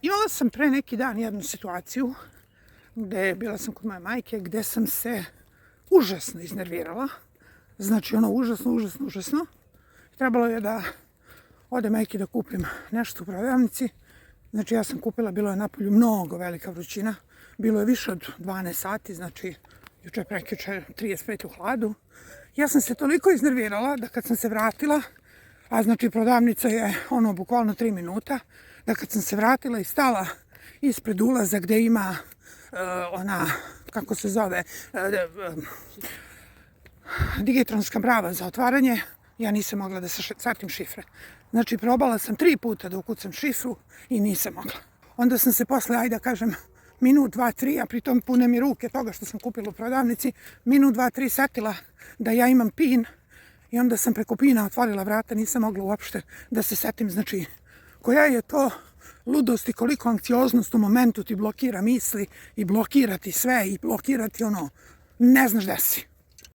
Imala sam pre neki dan jednu situaciju gde bila sam kod moje majke, gde sam se užasno iznervirala. Znači užasno. Trebalo je da ode majki da kupim nešto u prodavnici. Znači ja sam kupila, bilo je napolju mnogo velika vrućina. Bilo je više od 12 sati, znači juče prekjuče 35 u hladu. Ja sam se toliko iznervirala da kad sam se vratila, a znači prodavnica je bukvalno 3 minuta, da kad sam se vratila i stala ispred ulaza gde ima ona, kako se zove, digitronska brava za otvaranje, ja nisam mogla da setim šifre. Znači probala sam 3 puta da ukucam šifru i nisam mogla. Onda sam se posle, ajde da kažem, minut, 2, 3, a pritom pune mi ruke toga što sam kupila u prodavnici, minut, 2, 3 setila da ja imam PIN i onda sam preko PIN-a otvorila vrata, nisam mogla uopšte da se setim, znači koja je to ludost i koliko anksioznost u momentu ti blokira misli i blokira ti sve i blokira ti ne znaš gde si.